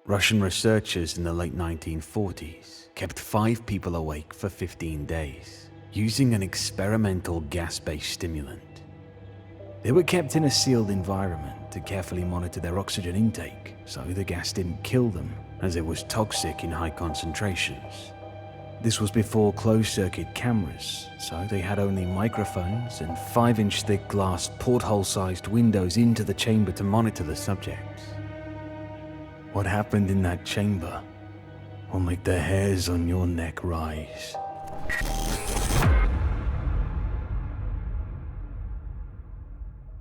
Russian researchers in the late 1940s kept 5 people awake for 15 days, using an experimental gas-based stimulant. They were kept in a sealed environment to carefully monitor their oxygen intake, so the gas didn't kill them, as it was toxic in high concentrations. This was before closed-circuit cameras, so they had only microphones and 5-inch thick glass porthole-sized windows into the chamber to monitor the subjects. What happened in that chamber will make the hairs on your neck rise.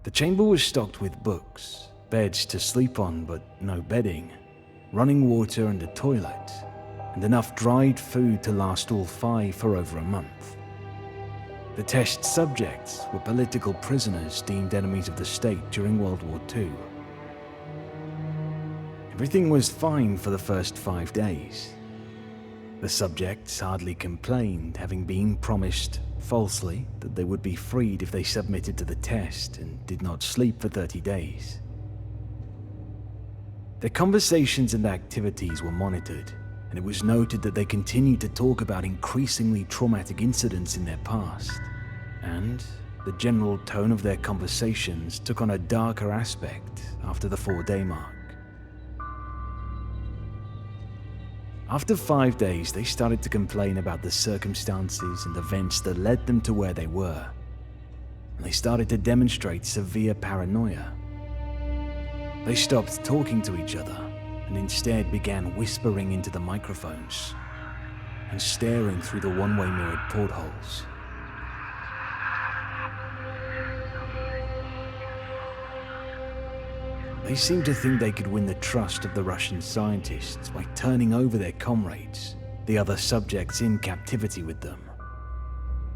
The chamber was stocked with books, beds to sleep on but no bedding, running water and a toilet, and enough dried food to last all 5 for over a month. The test subjects were political prisoners deemed enemies of the state during World War II. Everything was fine for the first 5 days. The subjects hardly complained, having been promised, falsely, that they would be freed if they submitted to the test and did not sleep for 30 days. Their conversations and activities were monitored, and it was noted that they continued to talk about increasingly traumatic incidents in their past, and the general tone of their conversations took on a darker aspect after the 4-day mark. After 5 days, they started to complain about the circumstances and events that led them to where they were, and they started to demonstrate severe paranoia. They stopped talking to each other and instead began whispering into the microphones and staring through the one-way mirrored portholes. They seemed to think they could win the trust of the Russian scientists by turning over their comrades, the other subjects in captivity with them.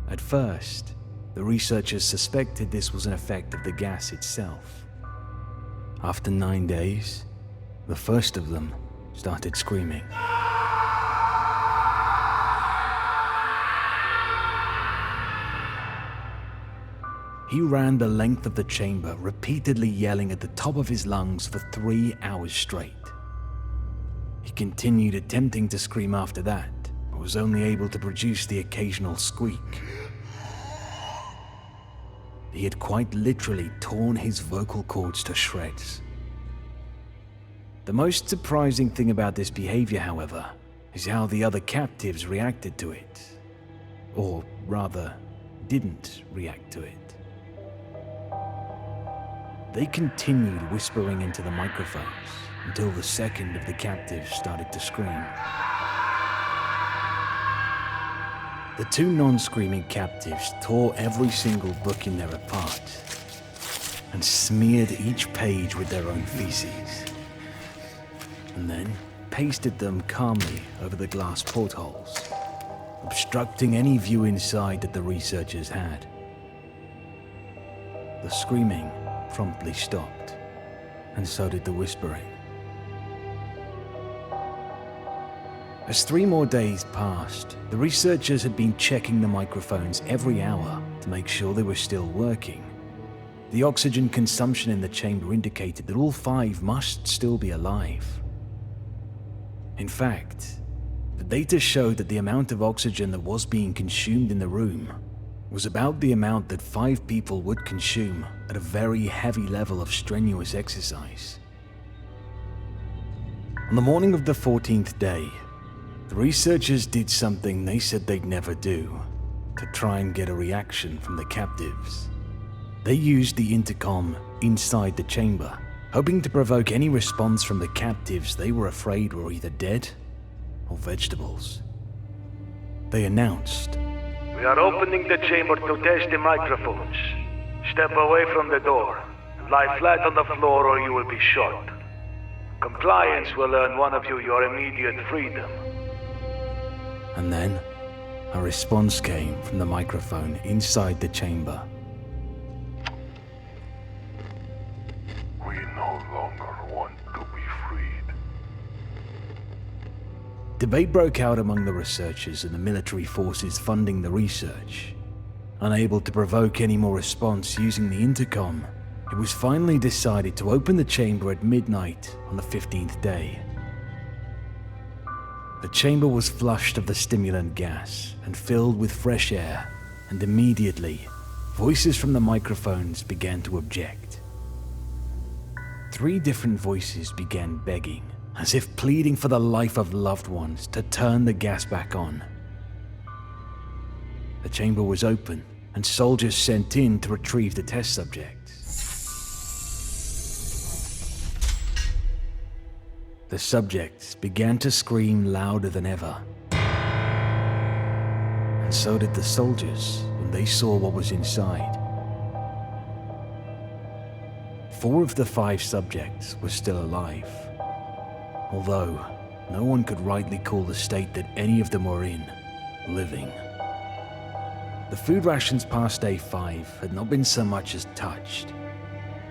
At first, the researchers suspected this was an effect of the gas itself. After 9 days, the first of them started screaming. He ran the length of the chamber, repeatedly yelling at the top of his lungs for 3 hours straight. He continued attempting to scream after that, but was only able to produce the occasional squeak. He had quite literally torn his vocal cords to shreds. The most surprising thing about this behavior, however, is how the other captives reacted to it. Or rather, didn't react to it. They continued whispering into the microphones until the second of the captives started to scream. The 2 non-screaming captives tore every single book in there apart and smeared each page with their own feces, and then pasted them calmly over the glass portholes, obstructing any view inside that the researchers had. The screaming promptly stopped, and so did the whispering. As 3 more days passed, the researchers had been checking the microphones every hour to make sure they were still working. The oxygen consumption in the chamber indicated that all 5 must still be alive. In fact, the data showed that the amount of oxygen that was being consumed in the room was about the amount that 5 people would consume at a very heavy level of strenuous exercise. On the morning of the 14th day, the researchers did something they said they'd never do to try and get a reaction from the captives. They used the intercom inside the chamber, hoping to provoke any response from the captives they were afraid were either dead or vegetables. They announced, "We are opening the chamber to test the microphones. Step away from the door. Lie flat on the floor or you will be shot. Compliance will earn one of you your immediate freedom." And then a response came from the microphone inside the chamber. "We no longer want to be freed." Debate broke out among the researchers and the military forces funding the research. Unable to provoke any more response using the intercom, it was finally decided to open the chamber at midnight on the 15th day. The chamber was flushed of the stimulant gas and filled with fresh air, and immediately, voices from the microphones began to object. 3 different voices began begging, as if pleading for the life of loved ones, to turn the gas back on. The chamber was open, and soldiers sent in to retrieve the test subjects. The subjects began to scream louder than ever. And so did the soldiers when they saw what was inside. 4 of the 5 subjects were still alive, although no one could rightly call the state that any of them were in living. The food rations past day 5 had not been so much as touched,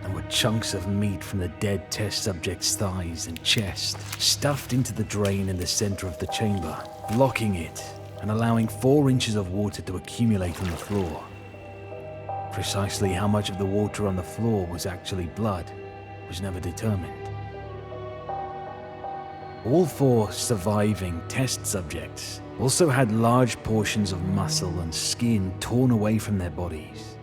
and were chunks of meat from the dead test subject's thighs and chest stuffed into the drain in the center of the chamber, blocking it and allowing 4 inches of water to accumulate on the floor. Precisely how much of the water on the floor was actually blood was never determined. All 4 surviving test subjects also had large portions of muscle and skin torn away from their bodies.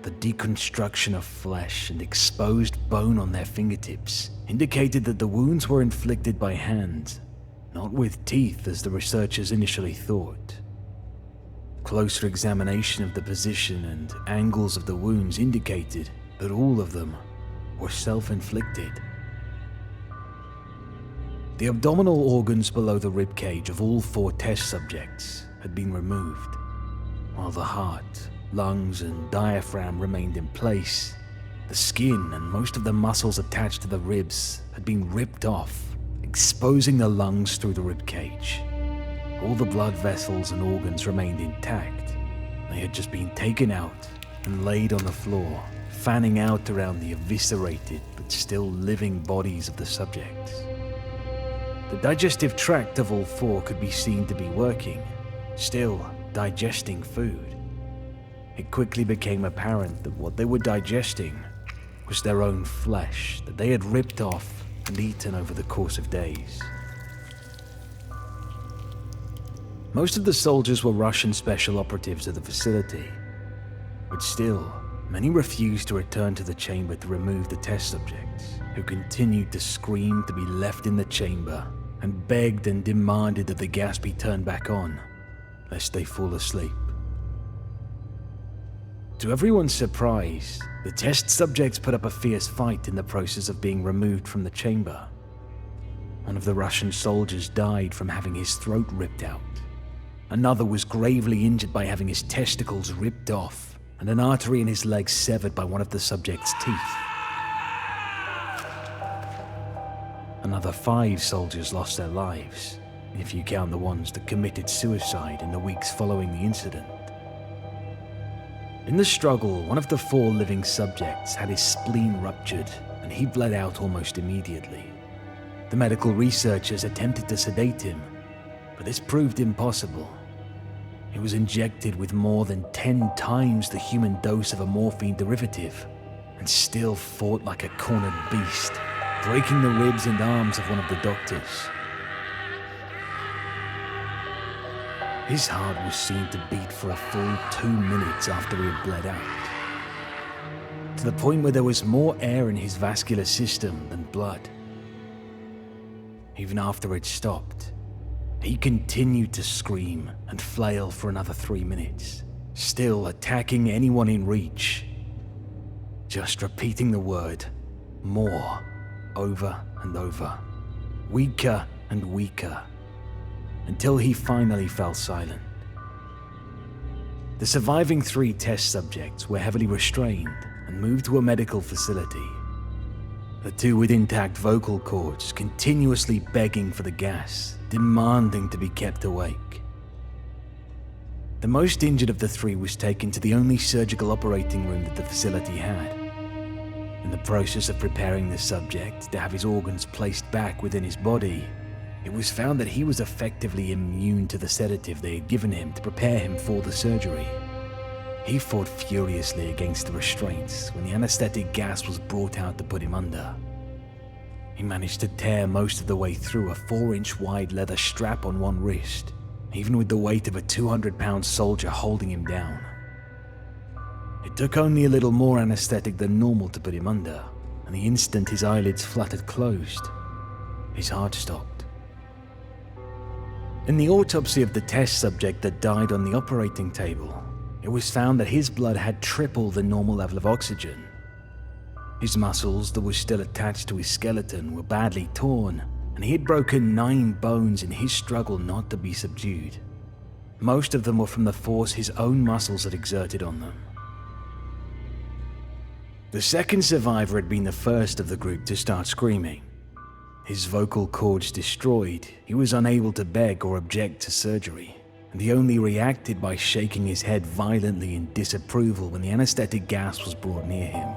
The deconstruction of flesh and exposed bone on their fingertips indicated that the wounds were inflicted by hand, not with teeth as the researchers initially thought. Closer examination of the position and angles of the wounds indicated that all of them were self-inflicted. The abdominal organs below the ribcage of all 4 test subjects had been removed, while the heart, lungs, and diaphragm remained in place. The skin and most of the muscles attached to the ribs had been ripped off, exposing the lungs through the ribcage. All the blood vessels and organs remained intact. They had just been taken out and laid on the floor, fanning out around the eviscerated but still living bodies of the subjects. The digestive tract of all 4 could be seen to be working, still digesting food. It quickly became apparent that what they were digesting was their own flesh that they had ripped off and eaten over the course of days. Most of the soldiers were Russian special operatives of the facility, but still, many refused to return to the chamber to remove the test subjects, who continued to scream to be left in the chamber and begged and demanded that the gas be turned back on, lest they fall asleep. To everyone's surprise, the test subjects put up a fierce fight in the process of being removed from the chamber. One of the Russian soldiers died from having his throat ripped out. Another was gravely injured by having his testicles ripped off and an artery in his leg severed by one of the subject's teeth. Another 5 soldiers lost their lives, if you count the ones that committed suicide in the weeks following the incident. In the struggle, one of the 4 living subjects had his spleen ruptured and he bled out almost immediately. The medical researchers attempted to sedate him, but this proved impossible. He was injected with more than 10 times the human dose of a morphine derivative and still fought like a cornered beast, breaking the ribs and arms of one of the doctors. His heart was seen to beat for a full 2 minutes after he had bled out, to the point where there was more air in his vascular system than blood. Even after it stopped, he continued to scream and flail for another 3 minutes, still attacking anyone in reach, just repeating the word "more" over and over, weaker and weaker, until he finally fell silent. The surviving 3 test subjects were heavily restrained and moved to a medical facility. The 2 with intact vocal cords continuously begging for the gas, demanding to be kept awake. The most injured of the 3 was taken to the only surgical operating room that the facility had. In the process of preparing the subject to have his organs placed back within his body, it was found that he was effectively immune to the sedative they had given him to prepare him for the surgery. He fought furiously against the restraints when the anesthetic gas was brought out to put him under. He managed to tear most of the way through a 4-inch wide leather strap on one wrist, even with the weight of a 200-pound soldier holding him down. It took only a little more anesthetic than normal to put him under, and the instant his eyelids fluttered closed, his heart stopped. In the autopsy of the test subject that died on the operating table, it was found that his blood had triple the normal level of oxygen. His muscles that were still attached to his skeleton were badly torn, and he had broken 9 bones in his struggle not to be subdued. Most of them were from the force his own muscles had exerted on them. The second survivor had been the first of the group to start screaming. His vocal cords destroyed, he was unable to beg or object to surgery, and he only reacted by shaking his head violently in disapproval when the anesthetic gas was brought near him.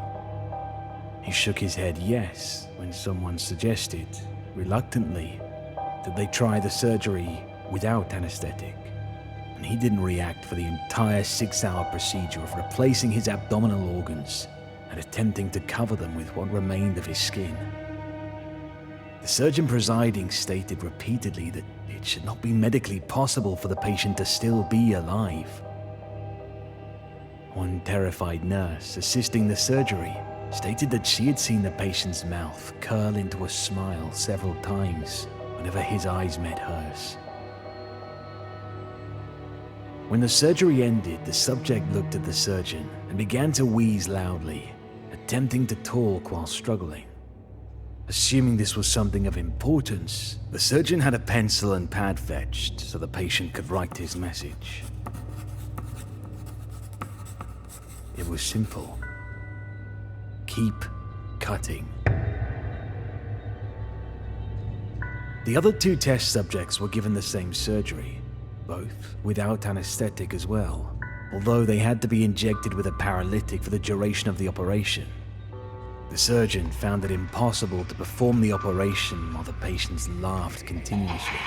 He shook his head yes when someone suggested, reluctantly, that they try the surgery without anesthetic, and he didn't react for the entire 6-hour procedure of replacing his abdominal organs and attempting to cover them with what remained of his skin. The surgeon presiding stated repeatedly that it should not be medically possible for the patient to still be alive. One terrified nurse assisting the surgery stated that she had seen the patient's mouth curl into a smile several times whenever his eyes met hers. When the surgery ended, the subject looked at the surgeon and began to wheeze loudly, attempting to talk while struggling. Assuming this was something of importance, the surgeon had a pencil and pad fetched so the patient could write his message. It was simple. Keep cutting. The other 2 test subjects were given the same surgery, both without anesthetic as well, although they had to be injected with a paralytic for the duration of the operation. The surgeon found it impossible to perform the operation while the patients laughed continuously.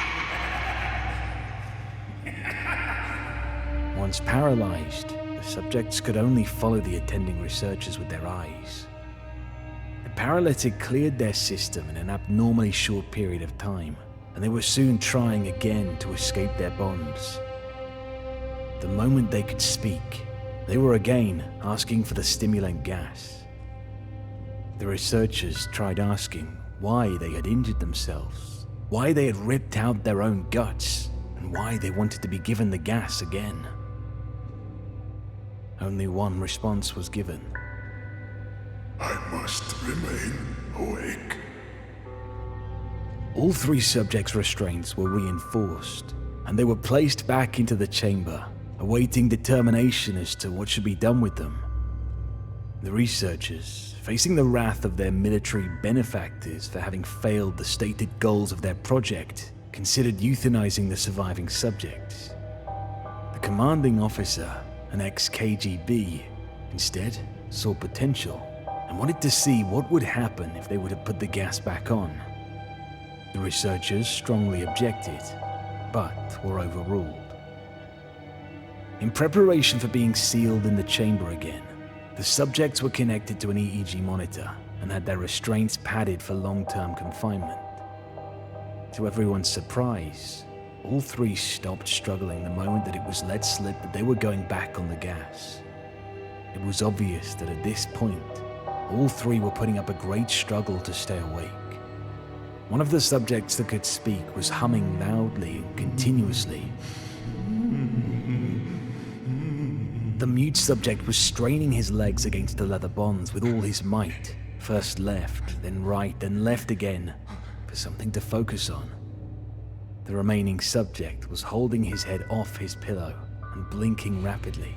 Once paralyzed, the subjects could only follow the attending researchers with their eyes. The paralytic cleared their system in an abnormally short period of time, and they were soon trying again to escape their bonds. The moment they could speak, they were again asking for the stimulant gas. The researchers tried asking why they had injured themselves, why they had ripped out their own guts, and why they wanted to be given the gas again. Only one response was given. I must remain awake. All 3 subjects' restraints were reinforced, and they were placed back into the chamber, awaiting determination as to what should be done with them. The researchers, facing the wrath of their military benefactors for having failed the stated goals of their project, considered euthanizing the surviving subjects. The commanding officer, an ex-KGB, instead saw potential and wanted to see what would happen if they were to put the gas back on. The researchers strongly objected, but were overruled. In preparation for being sealed in the chamber again, the subjects were connected to an EEG monitor and had their restraints padded for long-term confinement. To everyone's surprise, all 3 stopped struggling the moment that it was let slip that they were going back on the gas. It was obvious that at this point, all 3 were putting up a great struggle to stay awake. One of the subjects that could speak was humming loudly and continuously. The mute subject was straining his legs against the leather bonds with all his might, first left, then right, then left again, for something to focus on. The remaining subject was holding his head off his pillow and blinking rapidly.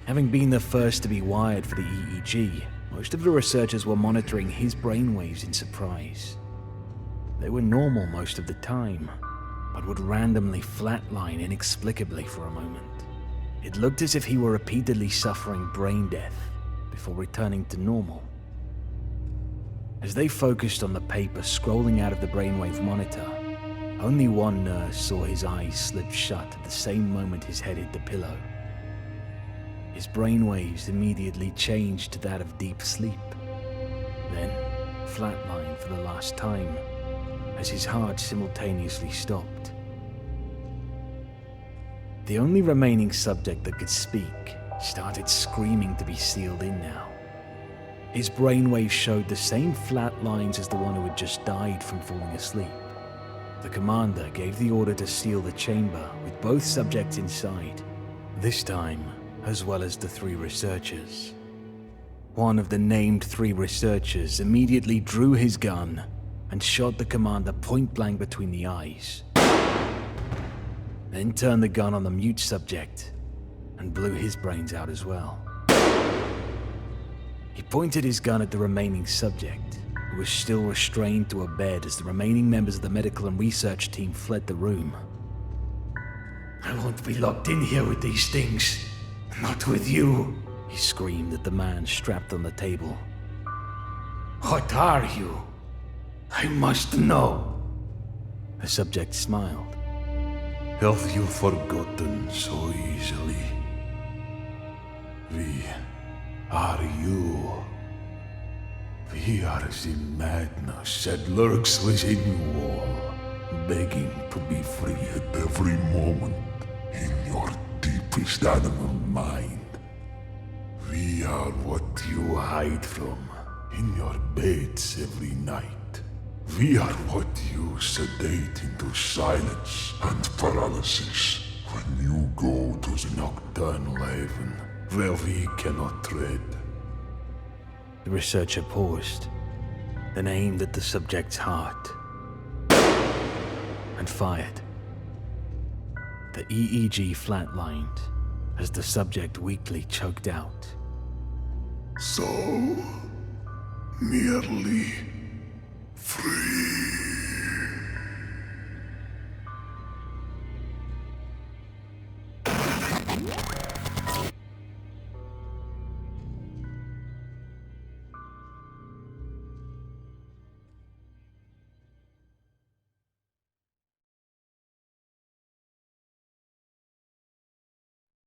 Having been the first to be wired for the EEG, most of the researchers were monitoring his brainwaves in surprise. They were normal most of the time, but would randomly flatline inexplicably for a moment. It looked as if he were repeatedly suffering brain death before returning to normal. As they focused on the paper scrolling out of the brainwave monitor, only one nurse saw his eyes slip shut at the same moment his head hit the pillow. His brainwaves immediately changed to that of deep sleep. Then, flatlined for the last time, as his heart simultaneously stopped. The only remaining subject that could speak started screaming to be sealed in now. His brainwaves showed the same flat lines as the one who had just died from falling asleep. The commander gave the order to seal the chamber with both subjects inside, this time as well as the 3 researchers. One of the named 3 researchers immediately drew his gun and shot the commander point blank between the eyes, then turned the gun on the mute subject and blew his brains out as well. He pointed his gun at the remaining subject, who was still restrained to a bed as the remaining members of the medical and research team fled the room. I won't be locked in here with these things. Not with you, he screamed at the man strapped on the table. What are you? I must know. The subject smiled. Have you forgotten so easily? We are you. We are the madness that lurks within you all, begging to be free at every moment in your deepest animal mind. We are what you hide from in your beds every night. We are what you sedate into silence and paralysis when you go to the nocturnal haven where we cannot tread. The researcher paused, then aimed at the subject's heart and fired. The EEG flatlined as the subject weakly choked out. So, merely free.